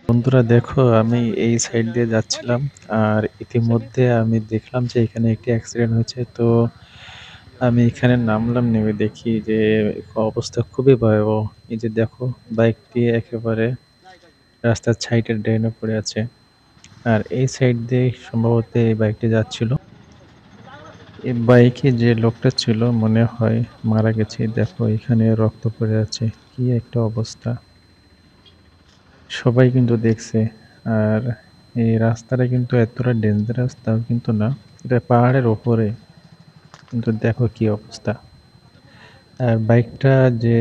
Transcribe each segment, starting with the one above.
বন্ধুরা দেখো, আমি এই সাইড দিয়ে যাচ্ছিলাম। আর ইতিমধ্যে আমি দেখলাম যে এখানে একটি অ্যাক্সিডেন্ট হয়েছে। তো আমি এখানে নামলাম, নেমে দেখি যে অবস্থা খুবই ভয়াবহ। এই যে দেখো, বাইকটি একেবারে রাস্তার সাইডের ড্রেনে পড়ে আছে। আর এই সাইড দিয়ে সম্ভবত এই বাইকটি যাচ্ছিল। এই বাইকে যে লোকটা ছিল মনে হয় মারা গেছে। দেখো এখানে রক্ত পড়ে আছে, কি একটা অবস্থা। সবাই কিন্তু দেখছে। আর এই রাস্তাটা কিন্তু এতটা ডেঞ্জারাস তাও কিন্তু না। এটা পাহাড়ের ওপরে। কিন্তু দেখো কি অবস্থা। আর বাইকটা যে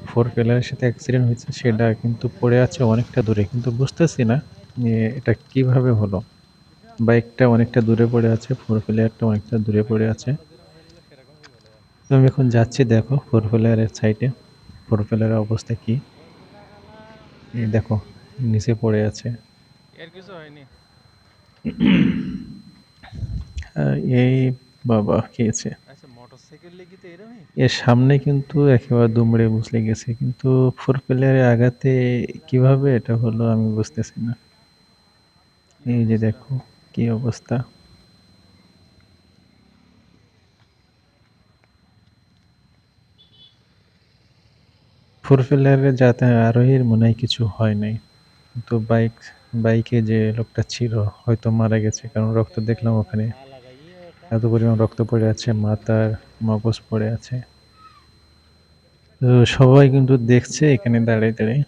ফোর হুইলারের সাথে অ্যাক্সিডেন্ট হয়েছে সেটা কিন্তু পড়ে আছে অনেকটা দূরে। কিন্তু বুঝতেছি না যে এটা কিভাবে হলো। বাইকটা অনেকটা দূরে পড়ে আছে, ফোর হুইলারটা অনেকটা দূরে পড়ে আছে। তো আমি এখন যাচ্ছি, দেখো ফোর হুইলারের সাইডে ফোর হুইলারের অবস্থা কি। এই দেখো নিচে পড়ে আছে। এর কিছু হয়নি। এই বাবা খেয়েছে। আচ্ছা, মোটরসাইকেল লেগে তো এরমই। এর সামনে কিন্তু একেবারে দুমড়ে মুচড়ে গেছে, কিন্তু ফোর হুইলারে আঘাতে কিভাবে এটা হলো আমি বুঝতেছি না। কি এই যে অবস্থা! দেখো কি অবস্থা। ফোর হুইলারে যাতে আরোহীর মনে হয় কিছু হয় নাই, কিন্তু বাইকে যে লোকটা ছিল হয়তো মারা গেছে, কারণ রক্ত দেখলাম ওখানে এত পরিমাণ রক্ত পড়ে আছে, মাথার মগজ পড়ে আছে। তো সবাই কিন্তু দেখছে এখানে দাঁড়িয়ে দাঁড়িয়ে।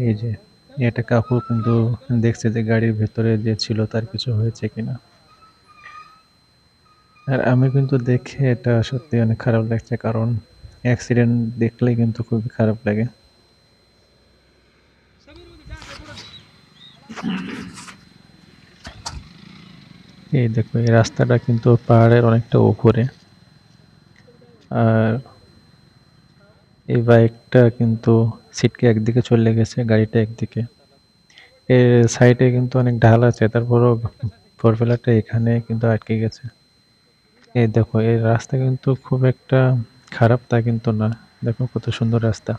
এই যে একটা কাকু কিন্তু দেখছে যে গাড়ির ভেতরে যে ছিল তার কিছু হয়েছে কিনা। আর আমি কিন্তু দেখে এটা সত্যি অনেক খারাপ লাগছে, কারণ অ্যাক্সিডেন্ট দেখলে কিন্তু খুবই খারাপ লাগে। এই দেখো এই রাস্তাটা কিন্তু পাহাড়ের অনেকটা উপরে। আর এই বাইকটা কিন্তু ছিটকে একদিকে চলে গেছে, গাড়িটা একদিকে। এর সাইডে কিন্তু অনেক ঢাল আছে, তারপরও ফোর হুইলারটা এখানে কিন্তু আটকে গেছে। এই দেখো এই রাস্তা কিন্তু খুব একটা খারাপ তা কিন্তু না। দেখো কত সুন্দর রাস্তা,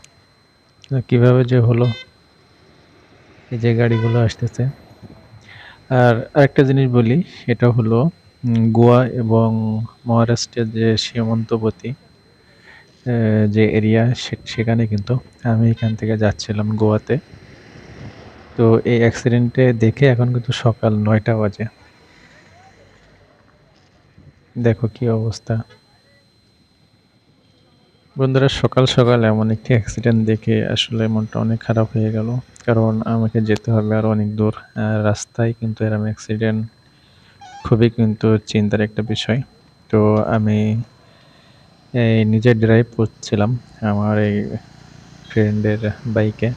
কিভাবে যে হলো। এই যে গাড়িগুলো আসতেছে। আর আরেকটা জিনিস বলি, সেটা হলো গোয়া এবং মহারাষ্ট্রের যে সীমান্তবর্তী যে এরিয়া, সেখানে কিন্তু আমি এখান থেকে যাচ্ছিলাম গোয়াতে। তো এই অ্যাক্সিডেন্টে দেখে এখন কিন্তু সকাল ৯টা বাজে। দেখো কি অবস্থা। বন্ধুরা, সকাল সকাল এমন একটি অ্যাক্সিডেন্ট দেখে আসলে মনটা অনেক খারাপ হয়ে গেল। কারণ আমাকে যেতে হবে আরো অনেক দূর। রাস্তায় কিন্তু এরকম অ্যাক্সিডেন্ট খুবই কিন্তু চিন্তার একটা বিষয়। তো আমি এই নিজে ড্রাইভ করছিলাম আমার এই ফ্রেন্ডের বাইকে।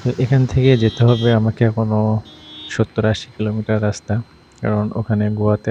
তো এখান থেকে যেতে হবে আমাকে এখনো ৭০-৮০ কিলোমিটার রাস্তা। কারণ ওখানে গোয়াতে